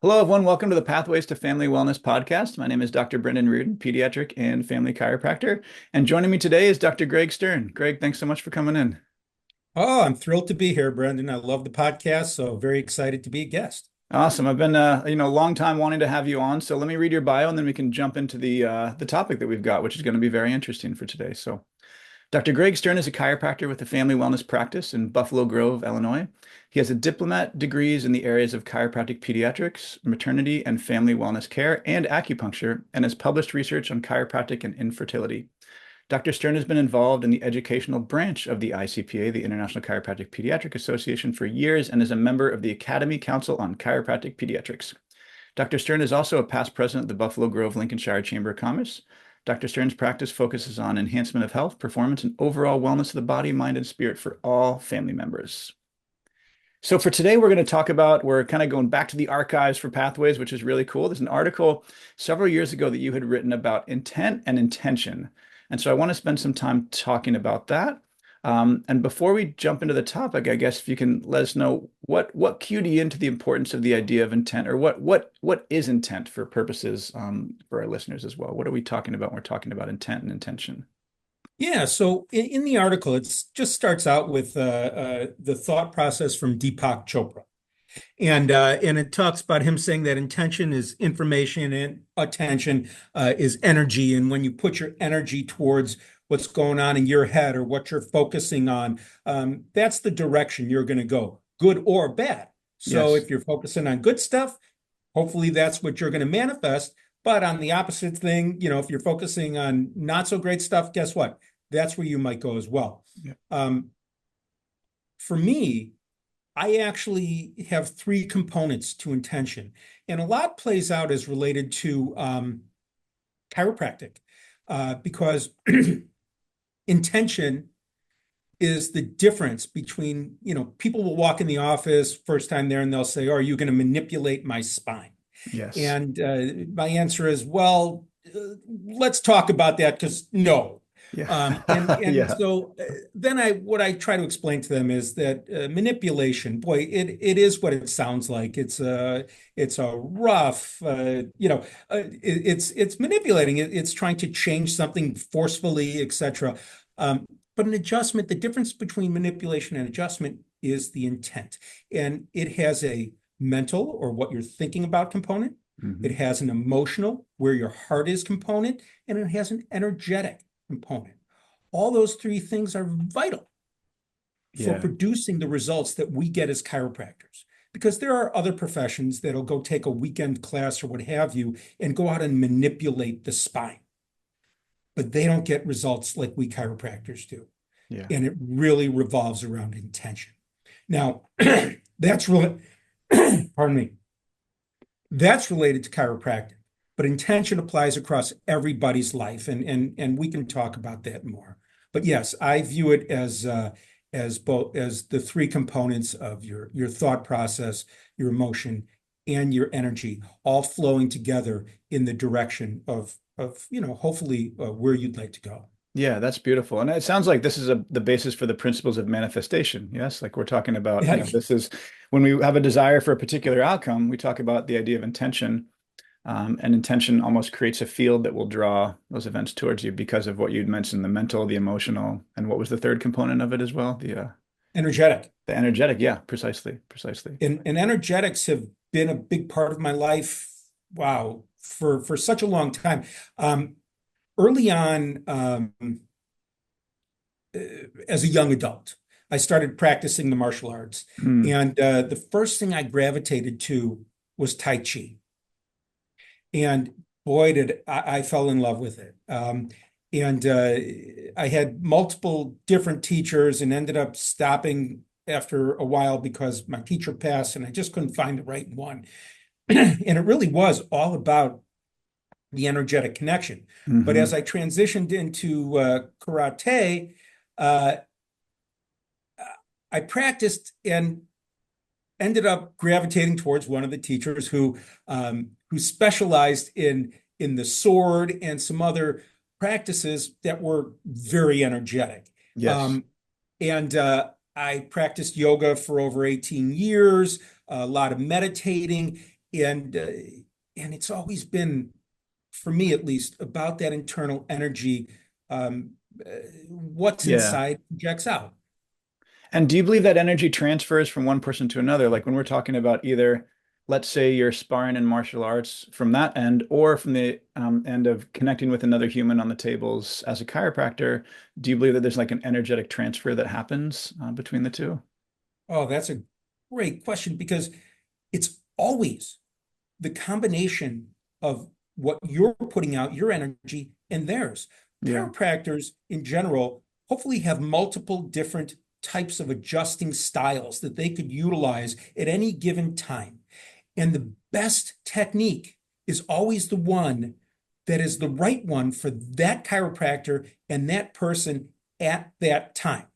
Hello, everyone. Welcome to the Pathways to Family Wellness podcast. My name is Dr. Brendan Rudin, Pediatric and Family Chiropractor. And joining me today is Dr. Gregg Stern. Greg, thanks so much for coming in. Oh, I'm thrilled to be here, Brendan. I love the podcast, so very excited to be a guest. Awesome. I've been, a long time wanting to have you on. So let me read your bio, and then we can jump into the topic that we've got, which is going to be very interesting for today. So, Dr. Gregg Stern is a chiropractor with a family wellness practice in Buffalo Grove, Illinois. He has a diplomate degrees in the areas of chiropractic pediatrics, maternity and family wellness care, and acupuncture, and has published research on chiropractic and infertility. Dr. Stern has been involved in the educational branch of the ICPA, the International Chiropractic Pediatric Association, for years and is a member of the Academy Council on Chiropractic Pediatrics. Dr. Stern is also a past president of the Buffalo Grove, Lincolnshire Chamber of Commerce. Dr. Stern's practice focuses on enhancement of health, performance, and overall wellness of the body, mind, and spirit for all family members. So for today, we're kind of going back to the archives for Pathways, which is really cool. There's an article several years ago that you had written about intent and intention. And so I want to spend some time talking about that. And before we jump into the topic, I guess if you can let us know what cued you into the importance of the idea of intent, or what is intent for purposes for our listeners as well. What are we talking about when we're talking about intent and intention? Yeah, so in the article, it just starts out with the thought process from Deepak Chopra. And it talks about him saying that intention is information and attention is energy. And when you put your energy towards what's going on in your head or what you're focusing on, that's the direction you're going to go, good or bad. So Yes. if you're focusing on good stuff, hopefully that's what you're going to manifest. But on the opposite thing, if you're focusing on not so great stuff, guess what? That's where you might go as well. Yeah. For me, I actually have three components to intention, and a lot plays out as related to chiropractic, because intention is the difference between, people will walk in the office first time there and they'll say, "Oh, are you going to manipulate my spine?" Yes. And my answer is, well, let's talk about that because no. Yeah. And Yeah. so then what I try to explain to them is that manipulation, boy, it is what it sounds like. It's a rough, it's manipulating. It's trying to change something forcefully, etc. But an adjustment, the difference between manipulation and adjustment is the intent, and it has a mental or what you're thinking about component. It Mhm. has an emotional, where your heart is component, and it has an energetic component. All those three things are vital for Yeah. producing the results that we get as chiropractors. Because there are other professions that'll go take a weekend class or what have you and go out and manipulate the spine, but they don't get results like we chiropractors do. Yeah. And it really revolves around intention. Now, that's really, pardon me, that's related to chiropractic, but intention applies across everybody's life, and we can talk about that more. But yes, I view it as both as the three components of your thought process, your emotion, and your energy, all flowing together in the direction of hopefully where you'd like to go. Yeah, that's beautiful. And it sounds like this is the basis for the principles of manifestation. Yes, like we're talking about, Yeah, this is when we have a desire for a particular outcome, we talk about the idea of intention. And intention almost creates a field that will draw those events towards you because of what you'd mentioned, the mental, the emotional, and what was the third component of it as well? energetic. The energetic. Yeah, precisely, precisely. And energetics have been a big part of my life. Wow, for such a long time. Early on, as a young adult, I started practicing the martial arts, Mm, and the first thing I gravitated to was Tai Chi. And boy, did I fell in love with it. And I had multiple different teachers and ended up stopping after a while because my teacher passed and I just couldn't find the right one. And it really was all about the energetic connection. But hmm. as I transitioned into karate, uh, I practiced and ended up gravitating towards one of the teachers who specialized in the sword and some other practices that were very energetic. Yes. Um, and I practiced yoga for over 18 years, a lot of meditating, and it's always been, for me at least, about that internal energy. Um, what's Yeah. inside projects out. And do you believe that energy transfers from one person to another? Like when we're talking about either, let's say you're sparring in martial arts from that end, or from the end of connecting with another human on the tables as a chiropractor, do you believe that there's like an energetic transfer that happens between the two? Oh, that's a great question because it's always the combination of what you're putting out, your energy, and theirs. Yeah. Chiropractors in general hopefully have multiple different types of adjusting styles that they could utilize at any given time. And the best technique is always the one that is the right one for that chiropractor and that person at that time.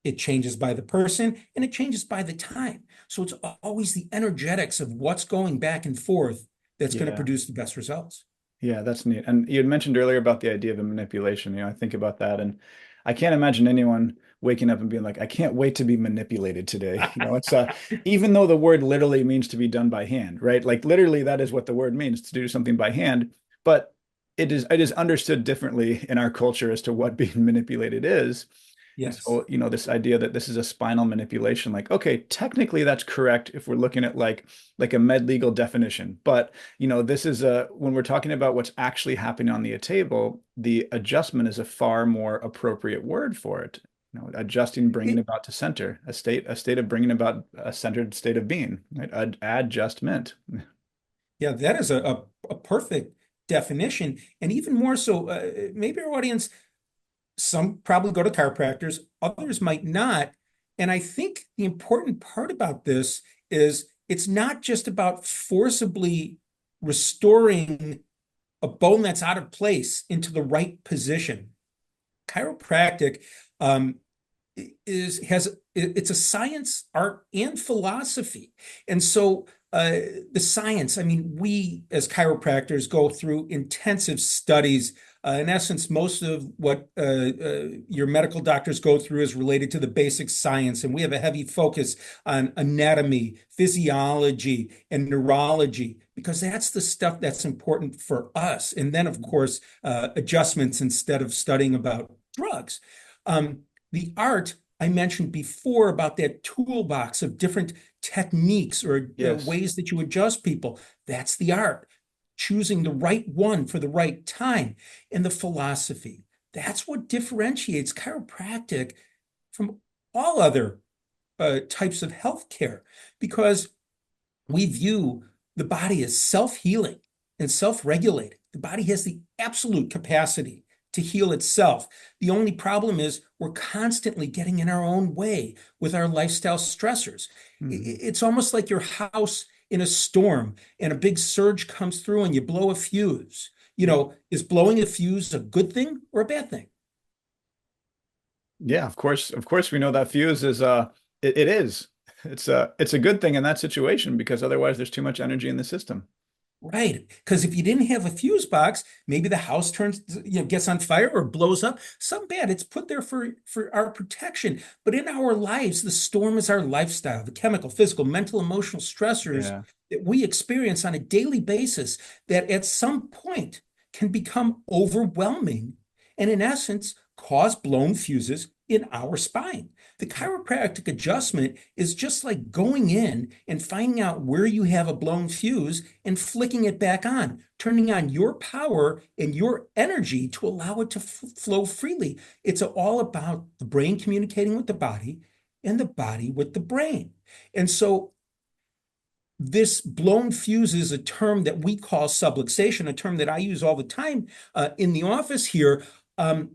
It changes by the person and it changes by the time. So it's always the energetics of what's going back and forth that's going to Yeah. produce the best results. Yeah, that's neat. And you had mentioned earlier about the idea of a manipulation. I think about that and I can't imagine anyone waking up and being like, I can't wait to be manipulated today. It's even though the word literally means to be done by hand, right? Like literally that is what the word means, to do something by hand, but it is understood differently in our culture as to what being manipulated is. And Yes. so, this idea that this is a spinal manipulation, like, okay, technically that's correct if we're looking at like a med legal definition. But, this is when we're talking about what's actually happening on the table, the adjustment is a far more appropriate word for it. Adjusting, bringing It, about to center, a state of bringing about a centered state of being, right? Adjustment. yeah, that is a perfect definition. And even more so, maybe our audience, some probably go to chiropractors, others might not. And I think the important part about this is it's not just about forcibly restoring a bone that's out of place into the right position. Chiropractic um, it's a science, art, and philosophy. And so the science, I mean, we as chiropractors go through intensive studies. In essence, most of what your medical doctors go through is related to the basic science, and we have a heavy focus on anatomy, physiology, and neurology because that's the stuff that's important for us. And then, of course, adjustments instead of studying about drugs. The art I mentioned before about that toolbox of different techniques or Yes. ways that you adjust people, that's the art. Choosing the right one for the right time. And the philosophy, that's what differentiates chiropractic from all other types of healthcare because we view the body as self-healing and self-regulating. The body has the absolute capacity to heal itself. The only problem is we're constantly getting in our own way with our lifestyle stressors. Mhm. It's almost like your house in a storm and a big surge comes through and you blow a fuse. Is blowing a fuse a good thing or a bad thing? Yeah, of course we know that fuse is it is. It's a good thing in that situation because otherwise there's too much energy in the system. Right. Because if you didn't have a fuse box, maybe the house turns, gets on fire or blows up. Something bad. It's put there for our protection. But in our lives, the storm is our lifestyle, the chemical, physical, mental, emotional stressors Yeah. that we experience on a daily basis that at some point can become overwhelming and, in essence, cause blown fuses in our spine. The chiropractic adjustment is just like going in and finding out where you have a blown fuse and flicking it back on, turning on your power and your energy to allow it to flow freely. It's all about the brain communicating with the body and the body with the brain. And so this blown fuse is a term that we call subluxation, a term that I use all the time in the office here. Um,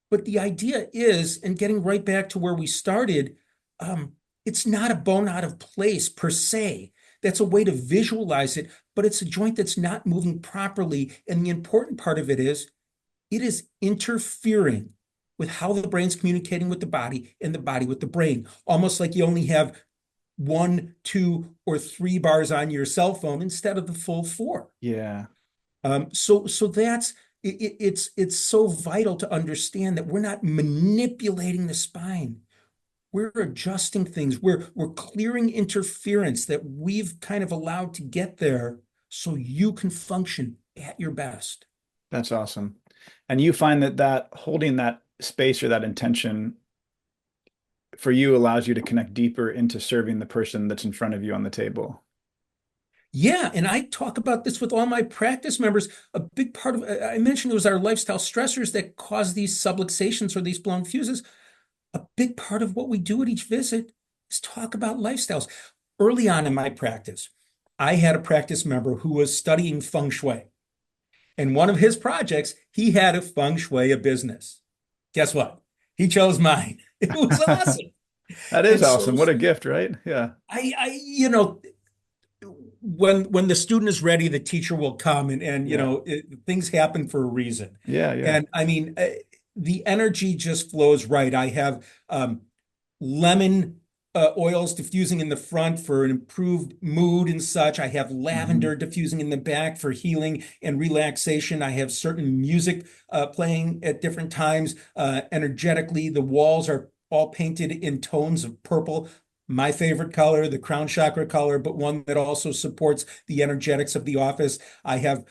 but the idea is, and getting right back to where we started, um, it's not a bone out of place per se. That's a way to visualize it, but it's a joint that's not moving properly. And the important part of it is interfering with how the brain's communicating with the body and the body with the brain. Almost like you only have one, two, or three bars on your cell phone instead of the full four. Yeah. So that's it's so vital to understand that we're not manipulating the spine. we're adjusting things. We're clearing interference that we've kind of allowed to get there so you can function at your best. That's awesome. And you find that holding that space or that intention for you allows you to connect deeper into serving the person that's in front of you on the table. Yeah, and I talk about this with all my practice members. A big part of I mentioned it was our lifestyle stressors that cause these subluxations or these blown fuses. A big part of what we do at each visit is talk about lifestyles. Early on in my practice, I had a practice member who was studying feng shui. And one of his projects, he had a feng shui a business. Guess what? He chose mine. It was awesome. That is And so awesome. What a gift, right? Yeah. when the student is ready, the teacher will come, and Yeah. things happen for a reason. Yeah, yeah. And I mean, the energy just flows right. I have lemon oils diffusing in the front for an improved mood and such. I have Hmm. lavender diffusing in the back for healing and relaxation. I have certain music playing at different times. Energetically, the walls are all painted in tones of purple. My favorite color, the crown chakra color, but one that also supports the energetics of the office. I have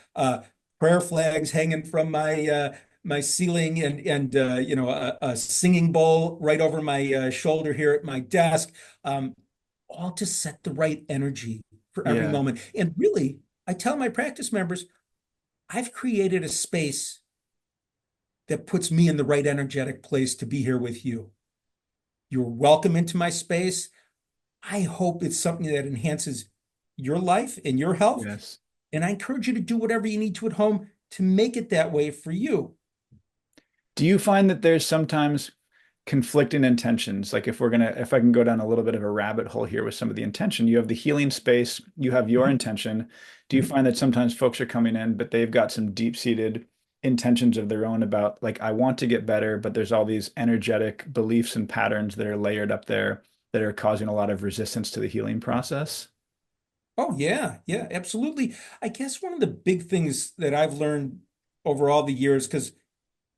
prayer flags hanging from my ceiling, and a singing bowl right over my shoulder here at my desk, um, all to set the right energy for every Yeah. moment. And really, I tell my practice members, I've created a space that puts me in the right energetic place to be here with you. You're welcome into my space. I hope it's something that enhances your life and your health. Yes. And I encourage you to do whatever you need to at home to make it that way for you. Do you find that there's sometimes conflicting intentions? Like if I can go down a little bit of a rabbit hole here with some of the intention, you have the healing space, you have your Mhm, intention. Do you mhm. find that sometimes folks are coming in, but they've got some deep-seated intentions of their own about like, I want to get better, but there's all these energetic beliefs and patterns that are layered up there that are causing a lot of resistance to the healing process? Oh, yeah, yeah, absolutely. I guess one of the big things that I've learned over all the years, because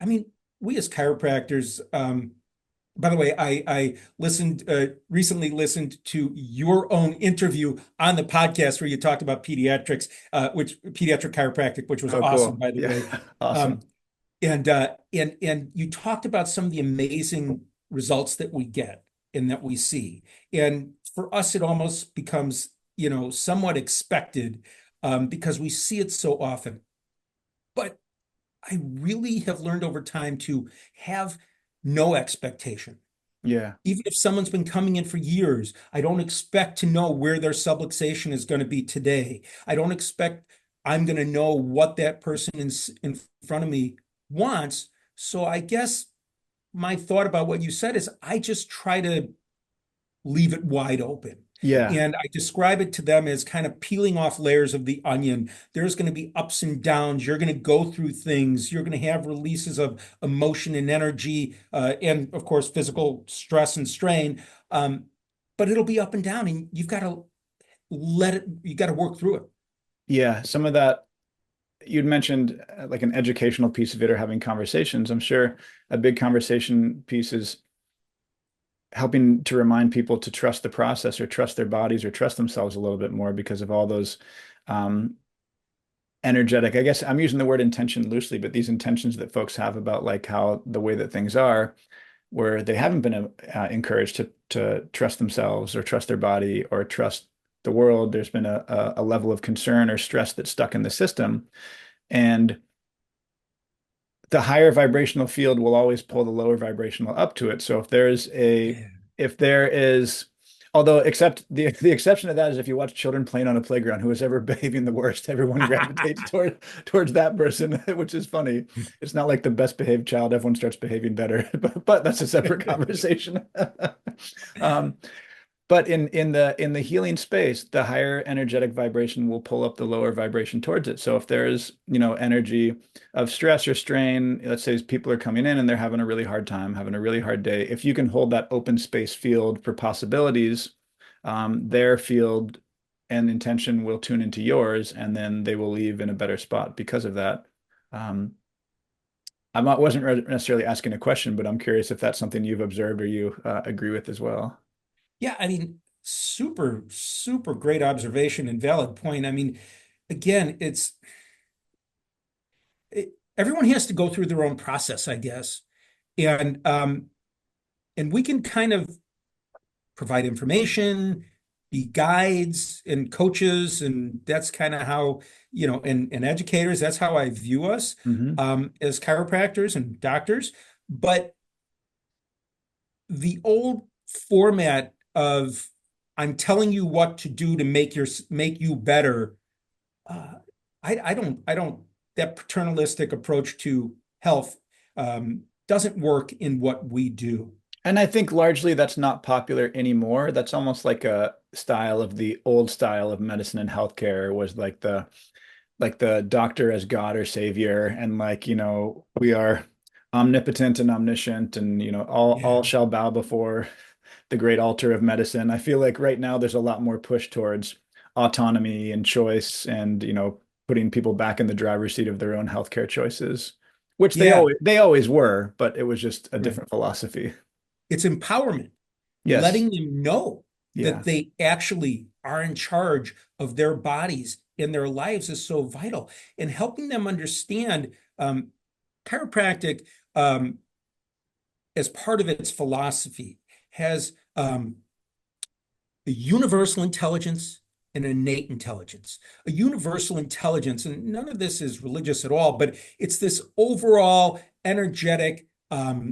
I mean, we as chiropractors, by the way, I listened recently listened to your own interview on the podcast where you talked about pediatrics, which pediatric chiropractic, which was Oh, awesome, cool. by the Yeah. way. Awesome. Um, and you talked about some of the amazing results that we get and that we see. And for us, it almost becomes, somewhat expected, because we see it so often. But I really have learned over time to have no expectation. Yeah. Even if someone's been coming in for years, I don't expect to know where their subluxation is going to be today. I don't expect I'm going to know what that person in front of me wants. So I guess my thought about what you said is I just try to leave it wide open. Yeah. And I describe it to them as kind of peeling off layers of the onion. There's going to be ups and downs. You're going to go through things. You're going to have releases of emotion and energy, and of course, physical stress and strain. But it'll be up and down, and you've got to you got to work through it. Yeah. Some of that you'd mentioned like an educational piece of it or having conversations. I'm sure a big conversation piece is helping to remind people to trust the process or trust their bodies or trust themselves a little bit more because of all those um, energetic, I guess I'm using the word intention loosely, but these intentions that folks have about like how the way that things are, where they haven't been encouraged to trust themselves or trust their body or trust the world. There's been a level of concern or stress that's stuck in the system. And the higher vibrational field will always pull the lower vibrational up to it. So Yeah. if there is, although except the exception to that is if you watch children playing on a playground, who is ever behaving the worst, everyone gravitates towards that person, which is funny. It's not like the best behaved child, everyone starts behaving better, but that's a separate conversation. Um, but in the healing space, the higher energetic vibration will pull up the lower vibration towards it. So if there's, energy of stress or strain, let's say people are coming in and they're having a really hard time, having a really hard day, if you can hold that open space field for possibilities, their field and intention will tune into yours, and then they will leave in a better spot because of that. Um, wasn't necessarily asking a question, but I'm curious if that's something you've observed or you agree with as well. Yeah, I mean, super, super great observation and valid point. I mean, again, everyone has to go through their own process, I guess. And and we can kind of provide information, be guides and coaches, and that's kind of how, and educators, that's how I view us Hmm. as chiropractors and doctors. But the old format of I'm telling you what to do to make you better, uh, I don't that paternalistic approach to health doesn't work in what we do. And I think largely that's not popular anymore. That's almost like a style of the old style of medicine and healthcare was like the doctor as God or savior, and like, we are omnipotent and omniscient, and all Yeah. shall bow before the great altar of medicine. I feel like right now there's a lot more push towards autonomy and choice and, putting people back in the driver's seat of their own healthcare choices, which Yeah, they always were, but it was just a right. different philosophy. It's empowerment, Yes. letting them know Yeah. that they actually are in charge of their bodies and their lives is so vital, and helping them understand chiropractic, um, as part of its philosophy, has a universal intelligence and innate intelligence. A universal intelligence, and none of this is religious at all, but it's this overall energetic, uh,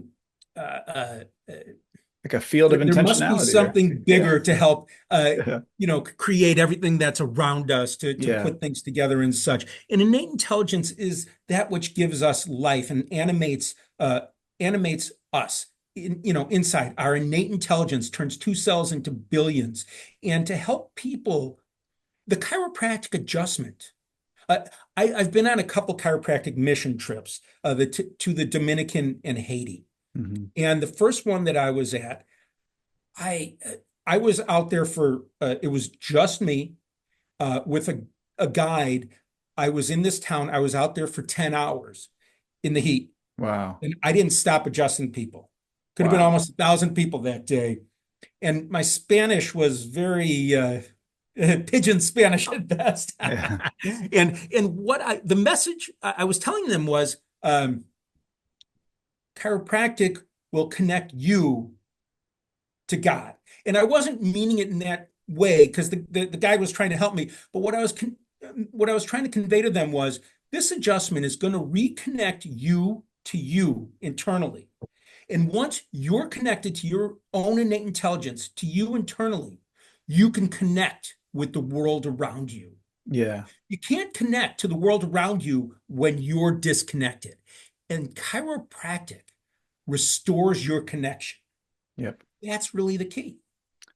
uh, Like a field of there must be intentionality or something yeah. bigger to help Yeah. create everything that's around us to Yeah. put things together and such. And innate intelligence is that which gives us life and animates us. Inside our innate intelligence turns two cells into billions. And to help people, the chiropractic adjustment. Uh, I've been on a couple chiropractic mission trips, to the Dominican and Haiti. Hmm. And the first one that I was at, I I was out there for it was just me with a guide. I was in this town. I was out there for 10 hours in the heat, Wow. and I didn't stop adjusting people. Could have been Wow. almost 1,000 people that day, and my Spanish was very pigeon Spanish at best. Yeah. And the message I was telling them was, chiropractic will connect you to God. And I wasn't meaning it in that way because the guy was trying to help me. But what I was trying to convey to them was this adjustment is going to reconnect you to you internally. And once you're connected to your own innate intelligence, to you internally, you can connect with the world around you. Yeah. You can't connect to the world around you when you're disconnected. And chiropractic restores your connection. Yep. That's really the key.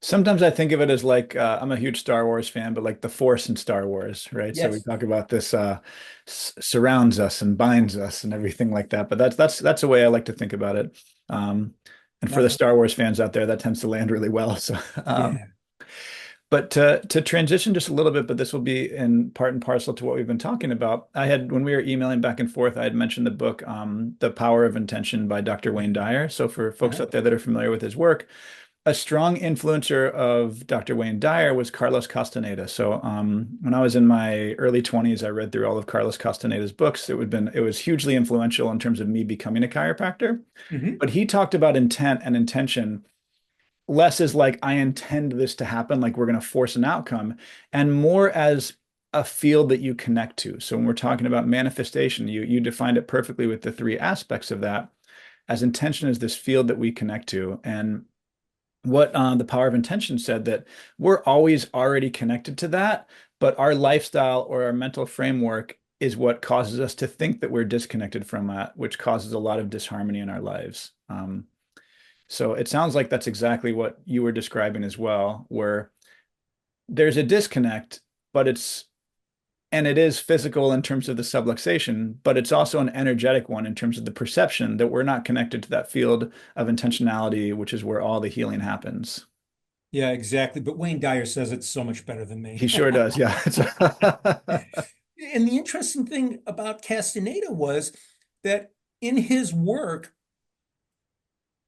Sometimes I think of it as like I'm a huge Star Wars fan, but like the Force in Star Wars, right? So we Yes. talk about this surrounds us and binds us and everything like that. But that's the way I like to think about it. Um, and for the No. Star Wars fans out there, that tends to land really well. So, Yeah. but to transition just a little bit, but this will be in part and parcel to what we've been talking about. I had when we were emailing back and forth, I had mentioned the book The Power of Intention by Dr. Wayne Dyer. So for folks Uh-huh. out there that are familiar with his work, a strong influencer of Dr. Wayne Dyer was Carlos Castaneda. So when I was in my early 20s, I read through all of Carlos Castaneda's books. It was hugely influential in terms of me becoming a chiropractor. Hmm. But he talked about intent and intention less as like I intend this to happen, like we're going to force an outcome, and more as a field that you connect to. So when we're talking about manifestation, you defined it perfectly with the three aspects of that. As intention is this field that we connect to, and what the power of intention said that we're always already connected to that, but our lifestyle or our mental framework is what causes us to think that we're disconnected from that, which causes a lot of disharmony in our lives. So it sounds like that's exactly what you were describing as well, where there's a disconnect, but it is physical in terms of the subluxation, but it's also an energetic one in terms of the perception that we're not connected to that field of intentionality, which is where all the healing happens. Yeah, exactly. But Wayne Dyer says it's so much better than He me. sure does. Yeah. And the interesting thing about Castaneda was that in his work,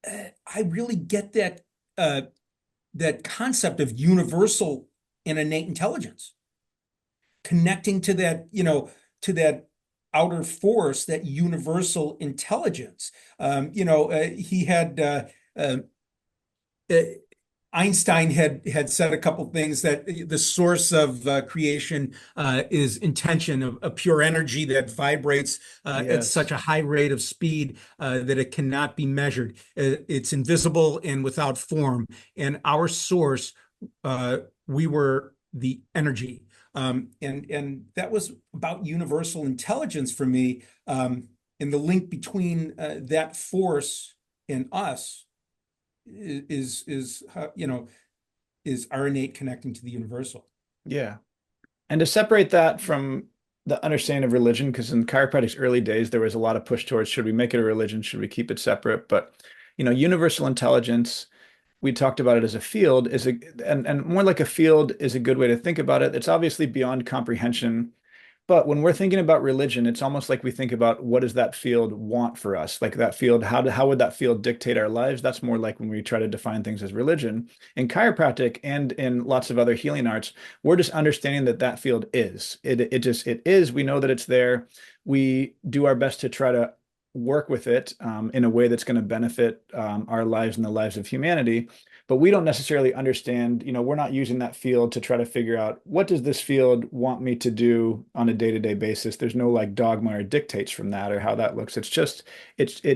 I really get uh, that concept of universal and innate intelligence, connecting to that, to that outer force, that universal intelligence. He had uh, uh, Einstein had said a couple things, that the source of creation is intention, of pure energy that vibrates at such Yes. a high rate of speed that it cannot be measured. It's invisible and without form. And our source, we were the energy. And that was about universal intelligence for me, and the link between that force and us is our innate connecting to the universal. Yeah. And to separate that from the understanding of religion, because in chiropractic's early days, there was a lot of push towards should we make it a religion? Should we keep it separate? But, universal intelligence, we talked about it as a field, and more like a field is a good way to think about it. It's obviously beyond comprehension. But when we're thinking about religion, it's almost like we think about what does that field want for us? Like that field, how would that field dictate our lives? That's more like when we try to define things as religion. In chiropractic and in lots of other healing arts, we're just understanding that that field is. It is. We know that it's there. We do our best to try to work with it in a way that's going to benefit our lives and the lives of humanity. But we don't necessarily understand, we're not using that field to try to figure out what does this field want me to do on a day-to-day basis. There's no like dogma or dictates from that or how that looks. It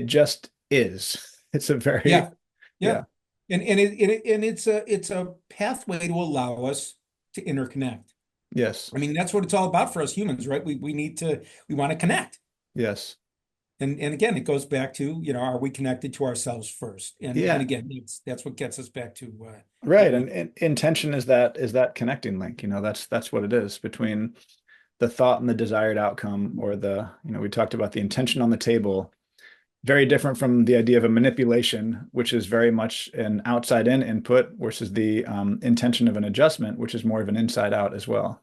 just is. It's a very, Yeah, yeah, yeah. And it's a pathway to allow us to interconnect. yes, I mean, that's what it's all about for us humans, right? We want to connect. yes, And again, it goes back to, are we connected to ourselves first? And yeah, again, that's what gets us back to right. what And, we and intention is that connecting link. That's what it is between the thought and the desired outcome, or we talked about the intention on the table. Very different from the idea of a manipulation, which is very much an outside in input, versus the intention of an adjustment, which is more of an inside out as well.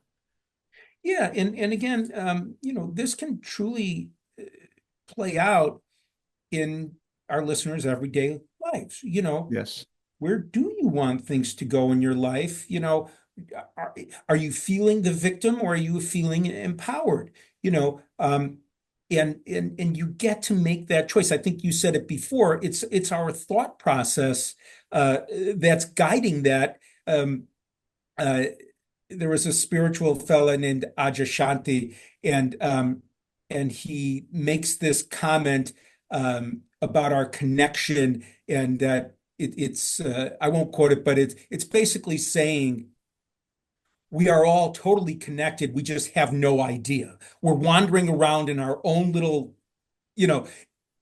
Yeah, and again, this can truly play out in our listeners' everyday lives. Yes. Where do you want things to go in your life? Are, are you feeling the victim, or are you feeling empowered? You know, and you get to make that choice. I think you said it before. It's our thought process that's guiding that. Um, uh, there was a spiritual fella named Ajashanti, and he makes this comment about our connection, and that it's I won't quote it, but it's basically saying we are all totally connected. We just have no idea. We're wandering around in our own little, you know,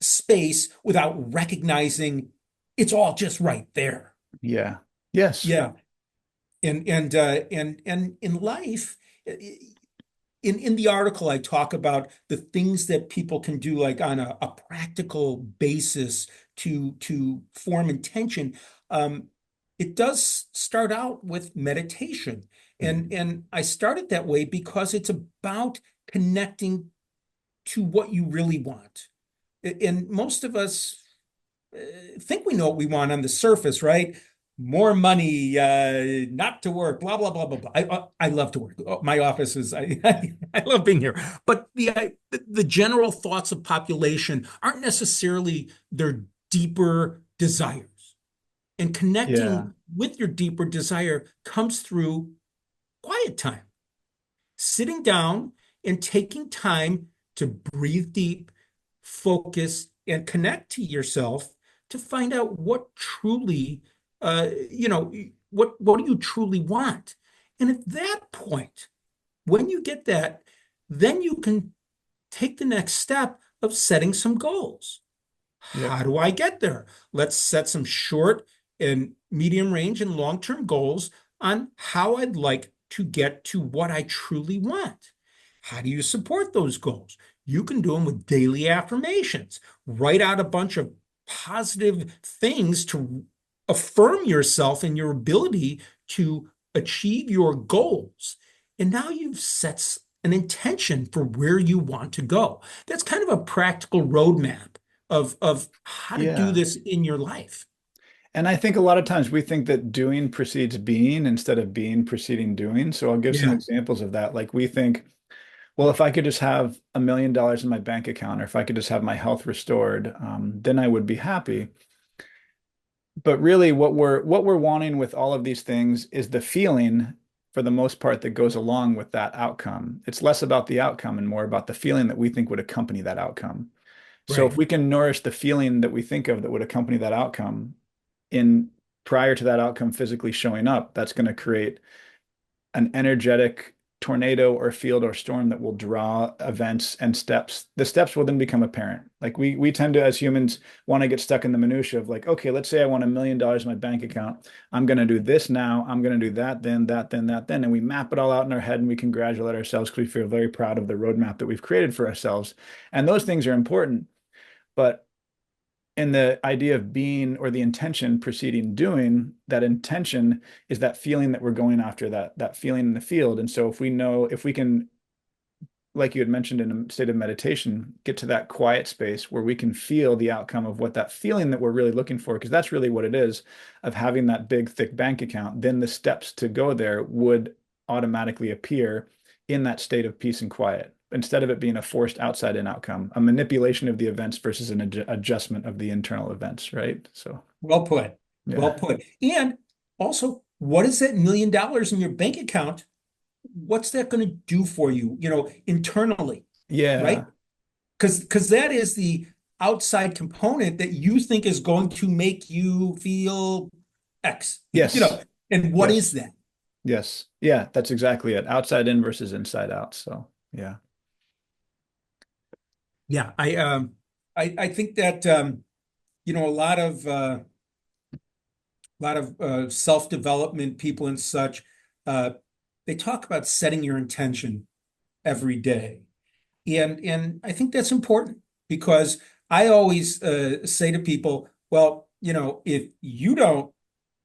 space without recognizing it's all just right there. Yeah. Yes. Yeah. And in life, in the article, I talk about the things that people can do, like on a practical basis to form intention. Um, it does start out with meditation, Mhm. and I started that way because it's about connecting to what you really want. And most of us think we know what we want on the surface, right? More money, not to work, blah blah blah blah blah. I love to work. My office is I love being here, but the general thoughts of population aren't necessarily their deeper desires. And Yeah. connecting with your deeper desire comes through quiet time, sitting down and taking time to breathe deep, focus, and connect to yourself to find out what truly, what do you truly want? And at that point, when you get that, then you can take the next step of setting some goals. Yep. How do I get there? Let's set some short and medium range and long-term goals on how I'd like to get to what I truly want. How do you support those goals? You can do them with daily affirmations. Write out a bunch of positive things to affirm yourself and your ability to achieve your goals. And now you've set an intention for where you want to go. That's kind of a practical roadmap of how to do Yeah. this in your life. And I think a lot of times we think that doing precedes being instead of being preceding doing. So I'll give some Yeah, examples of that. Like we think, well, if I could just have $1 million in my bank account, or if I could just have my health restored, then I would be happy. But really, what we're wanting with all of these things is the feeling, for the most part, that goes along with that outcome. It's less about the outcome and more about the feeling that we think would accompany that outcome. So if right. we can nourish the feeling that we think of that would accompany that outcome in prior to that outcome physically showing up, that's going to create an energetic tornado or field or storm that will draw events and steps. The steps will then become apparent. Like we tend to, as humans, want to get stuck in the minutia of like, okay, let's say I want $1 million in my bank account. I'm going to do this now. I'm going to do that, then that, then that, then. And we map it all out in our head and we congratulate ourselves because we feel very proud of the roadmap that we've created for ourselves. And those things are important. But in the idea of being, or the intention preceding doing, that intention is that feeling that we're going after, that feeling in the field. And so if we know, if we can, like you had mentioned, in a state of meditation, get to that quiet space where we can feel the outcome of what that feeling that we're really looking for, because that's really what it is, of having that big thick bank account, then the steps to go there would automatically appear in that state of peace and quiet, instead of it being a forced outside in outcome, a manipulation of the events versus an adjustment of the internal events, right? So, Well put. yeah. Well put. And also, what is that $1 million in your bank account? What's that going to do for you, internally, right? Yeah. Because that is the outside component that you think is going to make you feel X, Yes. and what Yes. is that? Yes. Yeah, that's exactly it. Outside in versus inside out. So, yeah. Yeah, I think that a lot of self-development people and such, uh, they talk about setting your intention every day. And I think that's important because I always say to people, well, if you don't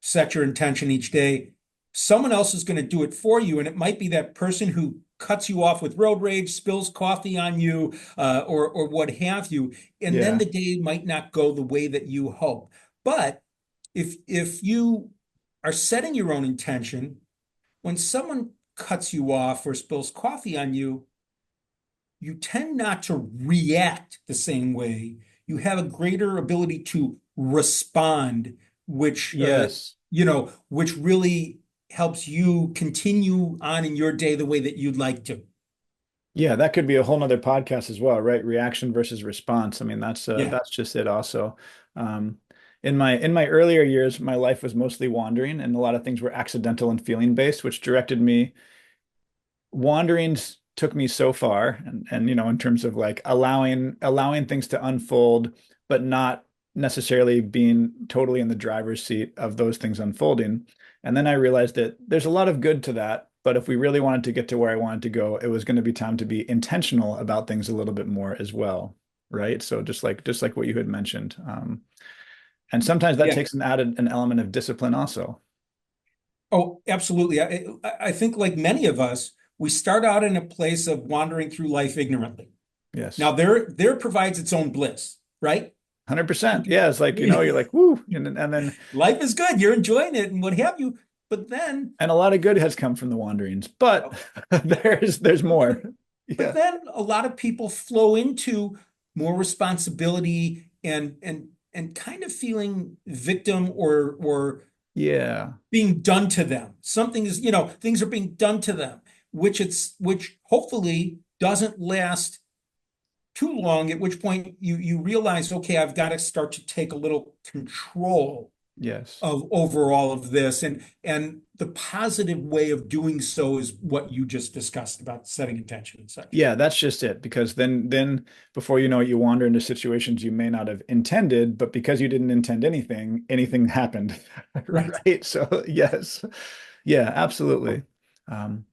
set your intention each day, someone else is going to do it for you. And it might be that person who cuts you off with road rage, spills coffee on you, or what have you. And then Yeah. the day might not go the way that you hope. But if you are setting your own intention, when someone cuts you off or spills coffee on you, you tend not to react the same way. You have a greater ability to respond, which Yes. which really helps you continue on in your day the way that you'd like to. Yeah, that could be a whole nother podcast as well, right? Reaction versus response. I mean, Yeah, that's just it also. Um, in my earlier years, my life was mostly wandering, and a lot of things were accidental and feeling based, which directed me, wanderings took me so far, and in terms of like allowing things to unfold, but not necessarily being totally in the driver's seat of those things unfolding. And then I realized that there's a lot of good to that, but if we really wanted to get to where I wanted to go, it was going to be time to be intentional about things a little bit more as well, right? So just like what you had mentioned, and sometimes that yeah. takes an element of discipline also. Oh, absolutely. I think like many of us, we start out in a place of wandering through life ignorantly. Yes. Now, there provides its own bliss, right? 100%. Yeah, it's like, you're like, woo, and then Life is good. You're enjoying it and what have you. But then and a lot of good has come from the wanderings, but there's more. But but Yeah. then a lot of people flow into more responsibility and kind of feeling victim or Yeah. being done to them. Something is, things are being done to them, which hopefully doesn't last too long, at which point you realize, okay, I've got to start to take a little control Yes. of over all of this. And the positive way of doing so is what you just discussed about setting intention and such. Yeah, that's just it. Because then before you know it, you wander into situations you may not have intended, but because you didn't intend anything happened. Right. Right. So yes. Yeah, absolutely. Um,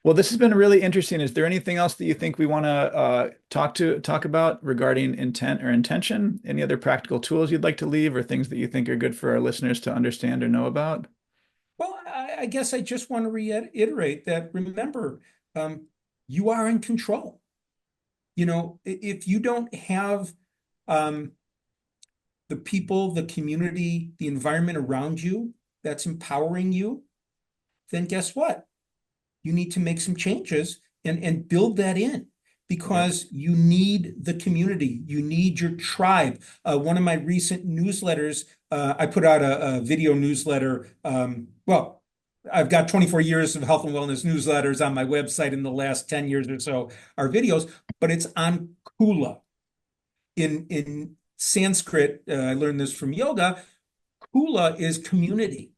well, this has been really interesting. Is there anything else that you think we want to talk about regarding intent or intention? Any other practical tools you'd like to leave, or things that you think are good for our listeners to understand or know about? Well, I guess I just want to reiterate that remember, you are in control. If you don't have um, the people, the community, the environment around you that's empowering you, then guess what? You need to make some changes and build that in Yep. because you need the community. You need your tribe. One of my recent newsletters, I put out a video newsletter. Well, I've got 24 years of health and wellness newsletters on my website in the last 10 years or so are videos, but it's on Kula. In Sanskrit, I learned this from yoga. Kula is community.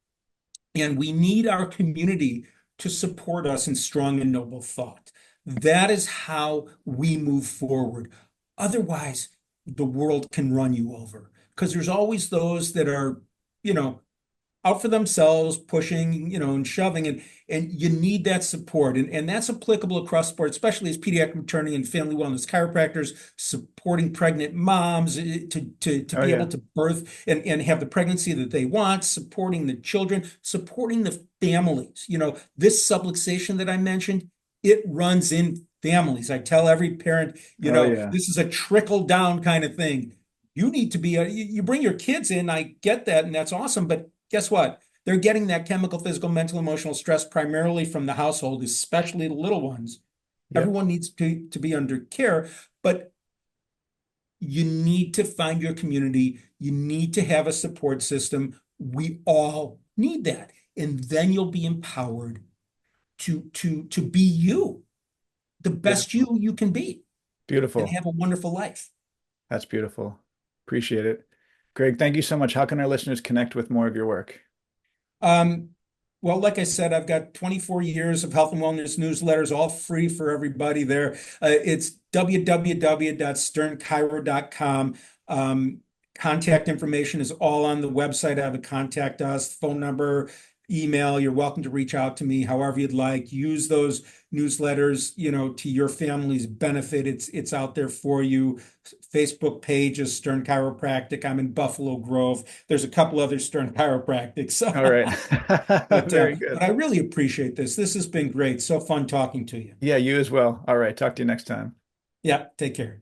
And we need our community to support us in strong and noble thought. That is how we move forward. Otherwise, the world can run you over because there's always those that are, you know, out for themselves, pushing, and shoving, and you need that support. And that's applicable across the board, especially as pediatric maternity and family wellness chiropractors, supporting pregnant moms to Oh be able yeah. to birth and have the pregnancy that they want, supporting the children, supporting the families. This subluxation that I mentioned, it runs in families. I tell every parent, Oh yeah. this is a trickle down kind of thing. You need to be you bring your kids in. I get that, and that's awesome. But guess what? They're getting that chemical, physical, mental, emotional stress primarily from the household, especially the little ones. Yep. Everyone needs to be under care, but you need to find your community. You need to have a support system. We all need that. And then you'll be empowered to be you, the best Beautiful. you can be, and Beautiful. have a wonderful life. That's beautiful. Appreciate it. Greg, thank you so much. How can our listeners connect with more of your work? Um, well, like I said, I've got 24 years of health and wellness newsletters, all free for everybody there. It's www.sternchiro.com. Contact information is all on the website. I have a contact us, phone number, email. You're welcome to reach out to me however you'd like. Use those newsletters, to your family's benefit. It's out there for you. Facebook page is Stern Chiropractic. I'm in Buffalo Grove. There's a couple other Stern Chiropractics. All right. Very But good. I really appreciate this. This has been great. So fun talking to you. Yeah, you as well. All right. Talk to you next time. Yeah, take care.